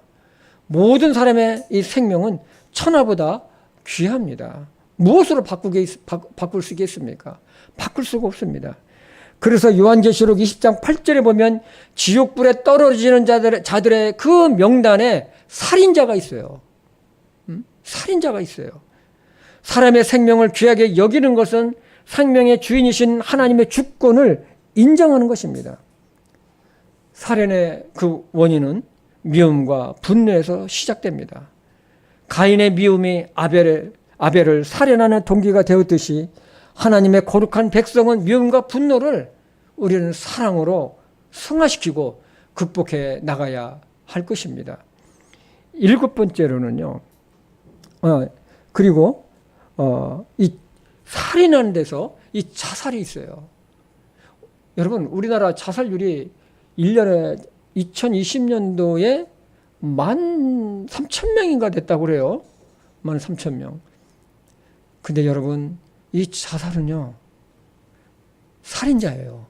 모든 사람의 이 생명은 천하보다 귀합니다. 무엇으로 바꿀 수 있겠습니까? 바꿀 수가 없습니다. 그래서 요한계시록 20장 8절에 보면 지옥불에 떨어지는 자들의 그 명단에 살인자가 있어요. 살인자가 있어요. 사람의 생명을 귀하게 여기는 것은 생명의 주인이신 하나님의 주권을 인정하는 것입니다. 살인의 그 원인은 미움과 분노에서 시작됩니다. 가인의 미움이 아벨을 살인하는 동기가 되었듯이 하나님의 거룩한 백성은 미움과 분노를 우리는 사랑으로 승화시키고 극복해 나가야 할 것입니다. 7번째로는요. 그리고 이 살인하는 데서 이 자살이 있어요. 여러분, 우리나라 자살률이 1년에 2020년도에 13,000명인가 됐다고 그래요. 13,000명. 근데 여러분, 이 자살은요, 살인자예요.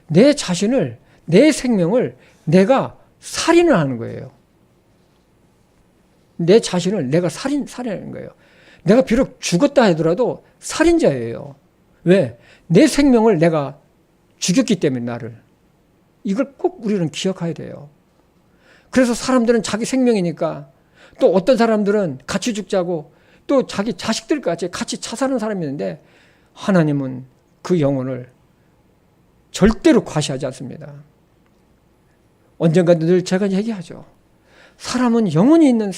내 자신을, 내 생명을 내가 살인을 하는 거예요. 내 자신을 내가 살인하는 거예요. 내가 비록 죽었다 하더라도 살인자예요. 왜? 내 생명을 내가 죽였기 때문에 나를. 이걸 꼭 우리는 기억해야 돼요. 그래서 사람들은 자기 생명이니까 또 어떤 사람들은 같이 죽자고 또 자기 자식들까지 같이 자살하는 사람이 있는데 하나님은 그 영혼을 절대로 과시하지 않습니다. 언젠가 늘 제가 얘기하죠. 사람은 영혼이 있는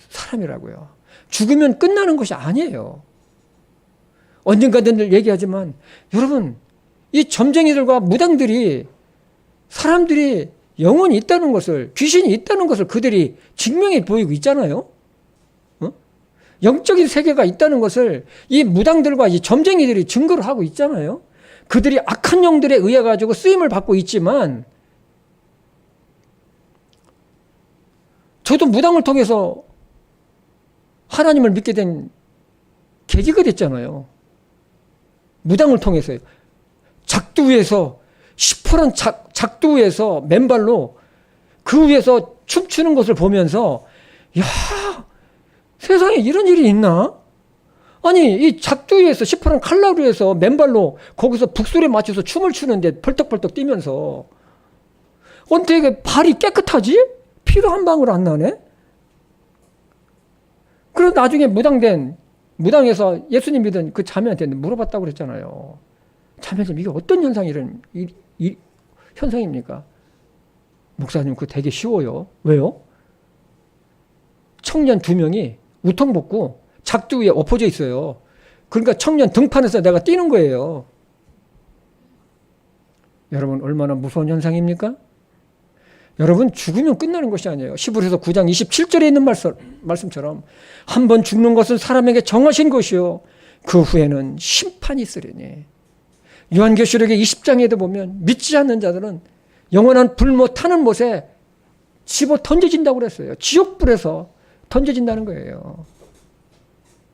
사람이라고요. 죽으면 끝나는 것이 아니에요. 언젠가 늘 얘기하지만 여러분, 이 점쟁이들과 무당들이 사람들이 영혼이 있다는 것을, 귀신이 있다는 것을 그들이 증명해 보이고 있잖아요. 영적인 세계가 있다는 것을 이 무당들과 이 점쟁이들이 증거를 하고 있잖아요. 그들이 악한 영들에 의해 가지고 쓰임을 받고 있지만 저도 무당을 통해서 하나님을 믿게 된 계기가 됐잖아요. 무당을 통해서요. 작두 위에서 시퍼런 작두 위에서 맨발로 그 위에서 춤추는 것을 보면서 야, 세상에 이런 일이 있나? 아니, 이 작두 위에서 시퍼런 칼날 위에서 맨발로 거기서 북소리에 맞춰서 춤을 추는데 벌떡벌떡 뛰면서 어떻게 발이 깨끗하지? 피도 한 방울 안 나네? 그래서 나중에 무당에서 예수님 믿은 그 자매한테 물어봤다고 그랬잖아요. 자매님, 이게 어떤 현상입니까? 목사님, 그거 되게 쉬워요. 왜요? 청년 2명이 우통 벗고 작두 위에 엎어져 있어요. 그러니까 청년 등판에서 내가 뛰는 거예요. 여러분, 얼마나 무서운 현상입니까? 여러분, 죽으면 끝나는 것이 아니에요. 히브리서 9장 27절에 있는 말씀처럼 한 번 죽는 것은 사람에게 정하신 것이요 그 후에는 심판이 있으리니. 요한계시록의 20장에도 보면 믿지 않는 자들은 영원한 불못 타는 못에 집어 던져진다고 그랬어요. 지옥불에서 던져진다는 거예요.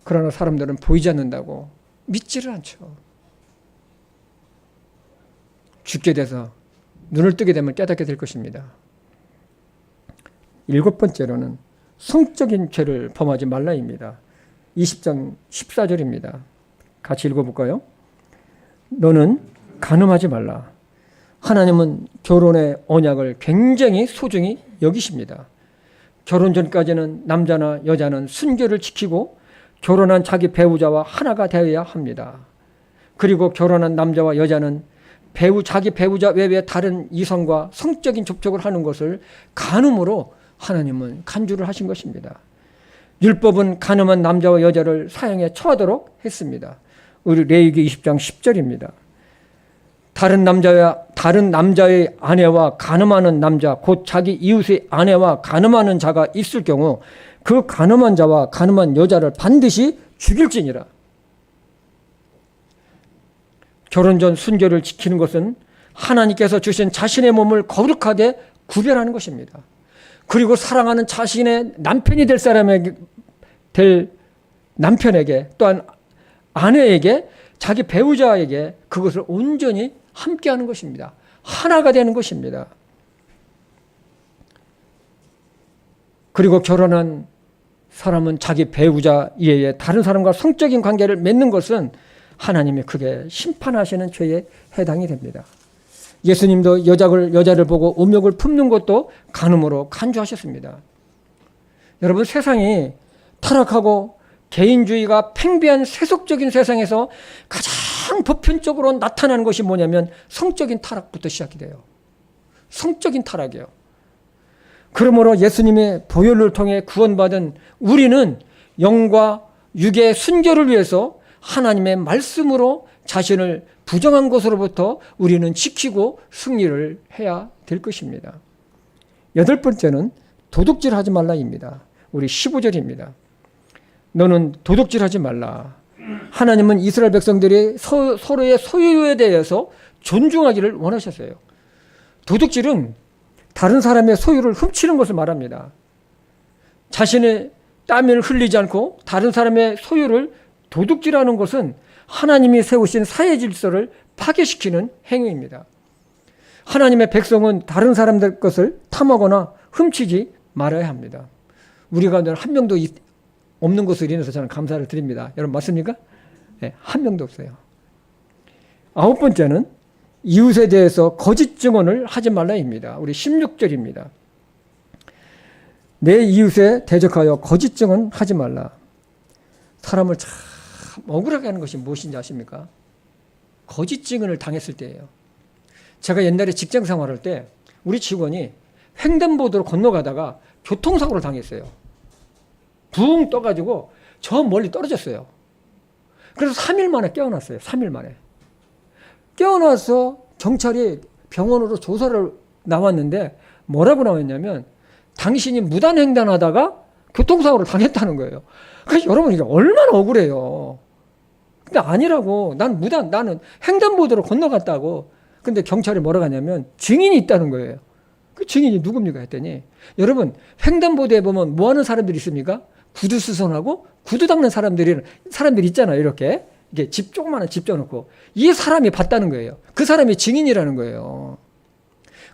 그러나 사람들은 보이지 않는다고 믿지를 않죠. 죽게 돼서 눈을 뜨게 되면 깨닫게 될 것입니다. 7번째로는 성적인 죄를 범하지 말라입니다. 20장 14절입니다. 같이 읽어볼까요? 너는 간음하지 말라. 하나님은 결혼의 언약을 굉장히 소중히 여기십니다. 결혼 전까지는 남자나 여자는 순결을 지키고 결혼한 자기 배우자와 하나가 되어야 합니다. 그리고 결혼한 남자와 여자는 자기 배우자 외에 다른 이성과 성적인 접촉을 하는 것을 간음으로 하나님은 간주를 하신 것입니다. 율법은 간음한 남자와 여자를 사형에 처하도록 했습니다. 우리 레위기 20장 10절입니다. 다른 남자의 아내와 간음하는 남자, 곧 자기 이웃의 아내와 간음하는 자가 있을 경우 그 간음한 자와 간음한 여자를 반드시 죽일지니라. 결혼 전 순결을 지키는 것은 하나님께서 주신 자신의 몸을 거룩하게 구별하는 것입니다. 그리고 사랑하는 자신의 남편이 될 남편에게 또한 아내에게 자기 배우자에게 그것을 온전히 함께하는 것입니다. 하나가 되는 것입니다. 그리고 결혼한 사람은 자기 배우자 이외에 다른 사람과 성적인 관계를 맺는 것은 하나님이 크게 심판하시는 죄에 해당이 됩니다. 예수님도 여자를 보고 음욕을 품는 것도 간음으로 간주하셨습니다. 여러분, 세상이 타락하고 개인주의가 팽배한 세속적인 세상에서 가장 보편적으로 나타나는 것이 뭐냐면 성적인 타락부터 시작이 돼요. 성적인 타락이에요. 그러므로 예수님의 보혈을 통해 구원받은 우리는 영과 육의 순결을 위해서 하나님의 말씀으로 자신을 부정한 것으로부터 우리는 지키고 승리를 해야 될 것입니다. 여덟 번째는 도둑질하지 말라입니다. 우리 15절입니다. 너는 도둑질하지 말라. 하나님은 이스라엘 백성들이 서로의 소유에 대해서 존중하기를 원하셨어요. 도둑질은 다른 사람의 소유를 훔치는 것을 말합니다. 자신의 땀을 흘리지 않고 다른 사람의 소유를 도둑질하는 것은 하나님이 세우신 사회 질서를 파괴시키는 행위입니다. 하나님의 백성은 다른 사람들 것을 탐하거나 훔치지 말아야 합니다. 우리가 늘 한 명도 없는 것을 인해서 저는 감사를 드립니다. 여러분 맞습니까? 네, 한 명도 없어요. 아홉 번째는 이웃에 대해서 거짓 증언을 하지 말라입니다. 우리 16절입니다. 내 이웃에 대적하여 거짓 증언하지 말라. 사람을 참 억울하게 하는 것이 무엇인지 아십니까? 거짓 증언을 당했을 때예요. 제가 옛날에 직장 생활할 때 우리 직원이 횡단보도로 건너가다가 교통사고를 당했어요. 붕 떠가지고 저 멀리 떨어졌어요. 그래서 3일 만에 깨어났어요. 3일 만에. 깨어나서 경찰이 병원으로 조사를 나왔는데 뭐라고 나왔냐면 당신이 무단횡단하다가 교통사고를 당했다는 거예요. 그래서 여러분 이게 얼마나 억울해요. 근데 아니라고. 나는 횡단보도로 건너갔다고. 근데 경찰이 뭐라고 하냐면 증인이 있다는 거예요. 그 증인이 누굽니까 했더니 여러분 횡단보도에 보면 뭐 하는 사람들이 있습니까? 구두 수선하고 구두 닦는 사람들 있잖아요. 이렇게 조그마한 집 져놓고 이 사람이 봤다는 거예요. 그 사람이 증인이라는 거예요.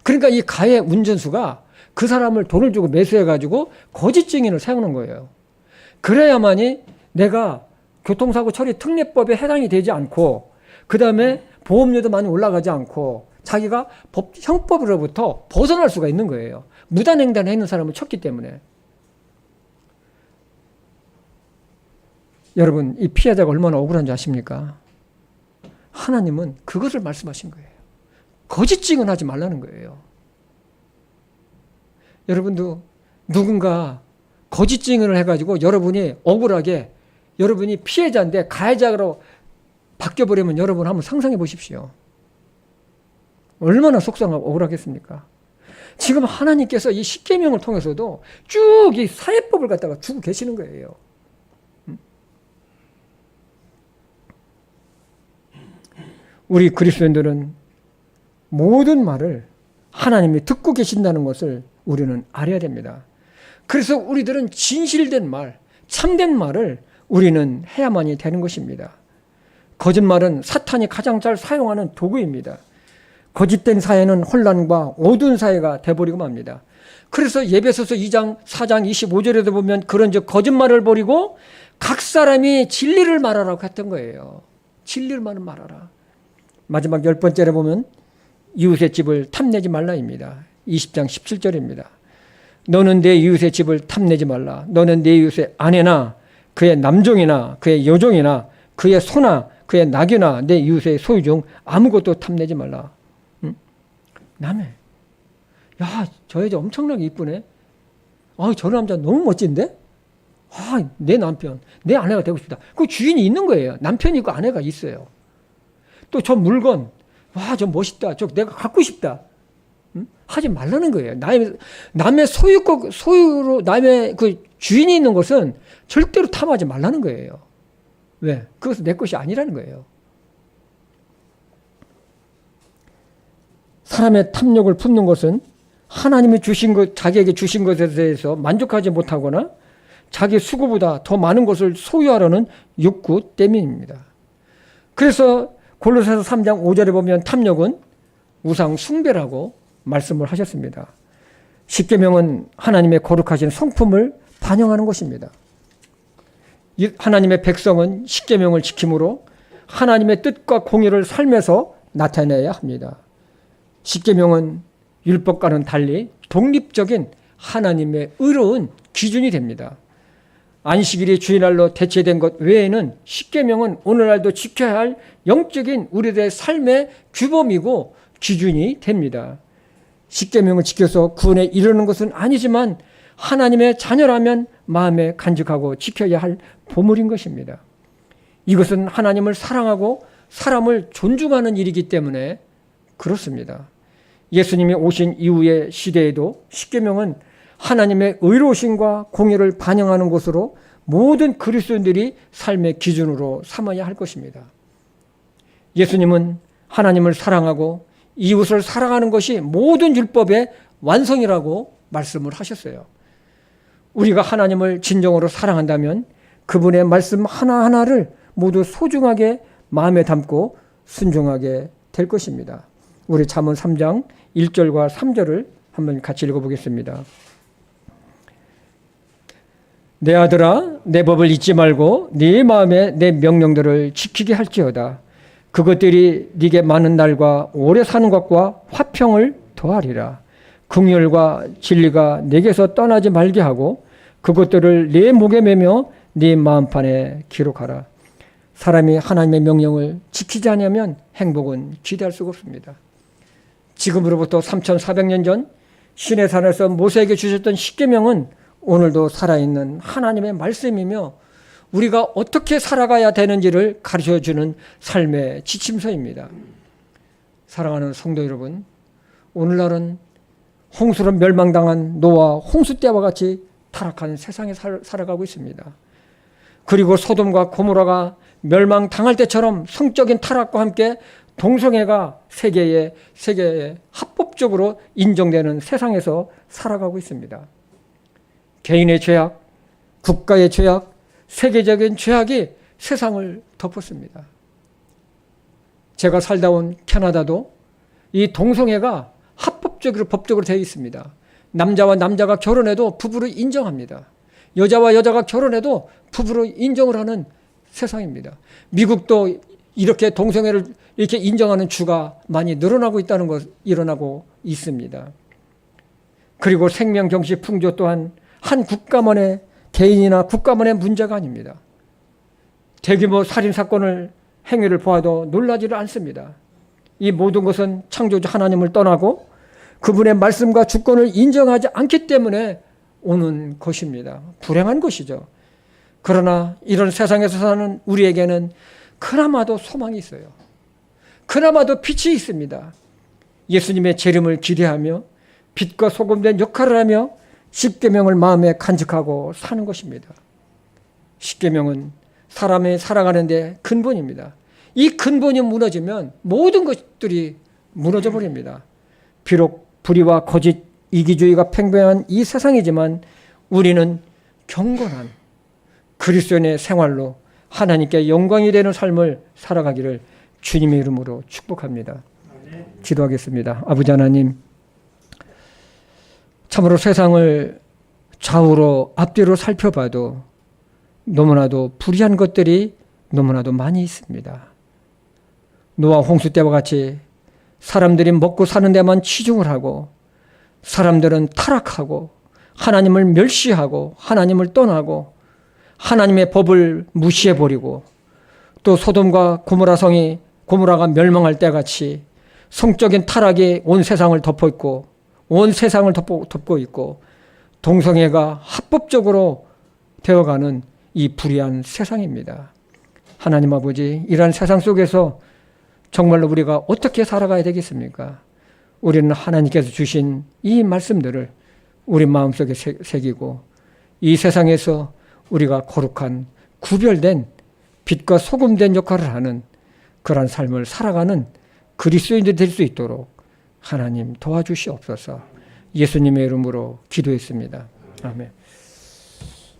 그러니까 이 가해 운전수가 그 사람을 돈을 주고 매수해가지고 거짓 증인을 세우는 거예요. 그래야만이 내가 교통사고 처리 특례법에 해당이 되지 않고 그 다음에 보험료도 많이 올라가지 않고 자기가 형법으로부터 벗어날 수가 있는 거예요. 무단횡단을 했는 사람을 쳤기 때문에. 여러분 이 피해자가 얼마나 억울한지 아십니까? 하나님은 그것을 말씀하신 거예요. 거짓 증언하지 말라는 거예요. 여러분도 누군가 거짓 증언을 해가지고 여러분이 억울하게 여러분이 피해자인데 가해자로 바뀌어버리면 여러분 한번 상상해 보십시오. 얼마나 속상하고 억울하겠습니까? 지금 하나님께서 이 십계명을 통해서도 쭉 이 사회법을 갖다가 주고 계시는 거예요. 우리 그리스도인들은 모든 말을 하나님이 듣고 계신다는 것을 우리는 알아야 됩니다. 그래서 우리들은 진실된 말, 참된 말을 우리는 해야만이 되는 것입니다. 거짓말은 사탄이 가장 잘 사용하는 도구입니다. 거짓된 사회는 혼란과 어두운 사회가 돼버리고 맙니다. 그래서 예배소서 2장 4장 25절에도 보면 그런즉 거짓말을 버리고 각 사람이 진리를 말하라고 했던 거예요. 진리를 말하라. 마지막 10번째로 보면 이웃의 집을 탐내지 말라입니다. 20장 17절입니다. 너는 내 이웃의 집을 탐내지 말라. 너는 내 이웃의 아내나 그의 남종이나 그의 여종이나 그의 소나 그의 낙이나 내 이웃의 소유 중 아무것도 탐내지 말라. 응? 남의 야, 저 여자 엄청나게 이쁘네. 저 남자 너무 멋진데? 내 남편, 내 아내가 되고 싶다. 그 주인이 있는 거예요. 남편이 있고 아내가 있어요. 또 저 물건, 저 멋있다. 저 내가 갖고 싶다. 응? 하지 말라는 거예요. 남의 소유로 남의 그 주인이 있는 것은 절대로 탐하지 말라는 거예요. 왜? 그것은 내 것이 아니라는 거예요. 사람의 탐욕을 품는 것은 하나님이 주신 것, 자기에게 주신 것에 대해서 만족하지 못하거나 자기 수고보다 더 많은 것을 소유하려는 욕구 때문입니다. 그래서 골로새서 3장 5절에 보면 탐욕은 우상 숭배라고 말씀을 하셨습니다. 십계명은 하나님의 거룩하신 성품을 반영하는 것입니다. 하나님의 백성은 십계명을 지킴으로 하나님의 뜻과 공의를 삶에서 나타내야 합니다. 십계명은 율법과는 달리 독립적인 하나님의 의로운 기준이 됩니다. 안식일이 주일날로 대체된 것 외에는 십계명은 오늘날도 지켜야 할 영적인 우리들의 삶의 규범이고 기준이 됩니다. 십계명을 지켜서 구원에 이르는 것은 아니지만 하나님의 자녀라면 마음에 간직하고 지켜야 할 보물인 것입니다. 이것은 하나님을 사랑하고 사람을 존중하는 일이기 때문에 그렇습니다. 예수님이 오신 이후의 시대에도 십계명은 하나님의 의로우심과 공의를 반영하는 것으로 모든 그리스도인들이 삶의 기준으로 삼아야 할 것입니다. 예수님은 하나님을 사랑하고 이웃을 사랑하는 것이 모든 율법의 완성이라고 말씀을 하셨어요. 우리가 하나님을 진정으로 사랑한다면 그분의 말씀 하나하나를 모두 소중하게 마음에 담고 순종하게 될 것입니다. 우리 잠언 3장 1절과 3절을 한번 같이 읽어보겠습니다. 내 아들아, 내 법을 잊지 말고 네 마음에 내 명령들을 지키게 할지어다. 그것들이 네게 많은 날과 오래 사는 것과 화평을 더하리라. 긍휼과 진리가 내게서 떠나지 말게 하고 그것들을 네 목에 매며 네 마음판에 기록하라. 사람이 하나님의 명령을 지키지 않으면 행복은 기대할 수가 없습니다. 지금으로부터 3,400년 전 시내산에서 모세에게 주셨던 십계명은 오늘도 살아있는 하나님의 말씀이며 우리가 어떻게 살아가야 되는지를 가르쳐주는 삶의 지침서입니다. 사랑하는 성도 여러분, 오늘날은 홍수로 멸망당한 노아 홍수 때와 같이 타락한 세상에 살아가고 있습니다. 그리고 소돔과 고모라가 멸망당할 때처럼 성적인 타락과 함께 동성애가 세계에 합법적으로 인정되는 세상에서 살아가고 있습니다. 개인의 죄악, 국가의 죄악, 세계적인 죄악이 세상을 덮었습니다. 제가 살다 온 캐나다도 이 동성애가 합법적으로 법적으로 되어 있습니다. 남자와 남자가 결혼해도 부부로 인정합니다. 여자와 여자가 결혼해도 부부로 인정을 하는 세상입니다. 미국도 이렇게 동성애를 이렇게 인정하는 주가 많이 늘어나고 있다는 것 일어나고 있습니다. 그리고 생명경시 풍조 또한 한 국가만의 개인이나 국가만의 문제가 아닙니다. 대규모 살인사건을 행위를 보아도 놀라지를 않습니다. 이 모든 것은 창조주 하나님을 떠나고 그분의 말씀과 주권을 인정하지 않기 때문에 오는 것입니다. 불행한 것이죠. 그러나 이런 세상에서 사는 우리에게는 그나마도 소망이 있어요. 그나마도 빛이 있습니다. 예수님의 재림을 기대하며 빛과 소금된 역할을 하며 십계명을 마음에 간직하고 사는 것입니다. 십계명은 사람이 살아가는 데 근본입니다. 이 근본이 무너지면 모든 것들이 무너져 버립니다. 비록 불의와 거짓, 이기주의가 팽배한 이 세상이지만 우리는 경건한 그리스도인의 생활로 하나님께 영광이 되는 삶을 살아가기를 주님의 이름으로 축복합니다. 기도하겠습니다. 아버지 하나님, 참으로 세상을 좌우로 앞뒤로 살펴봐도 너무나도 불의한 것들이 너무나도 많이 있습니다. 노아 홍수 때와 같이 사람들이 먹고 사는 데만 치중을 하고 사람들은 타락하고 하나님을 멸시하고 하나님을 떠나고 하나님의 법을 무시해버리고 또 소돔과 고모라가 멸망할 때같이 성적인 타락이 온 세상을 덮고 온 세상을 덮고 있고 동성애가 합법적으로 되어가는 이 불의한 세상입니다. 하나님 아버지, 이러한 세상 속에서 정말로 우리가 어떻게 살아가야 되겠습니까? 우리는 하나님께서 주신 이 말씀들을 우리 마음속에 새기고 이 세상에서 우리가 거룩한 구별된 빛과 소금된 역할을 하는 그러한 삶을 살아가는 그리스도인들이 될 수 있도록 하나님 도와주시옵소서. 예수님의 이름으로 기도했습니다. 아멘.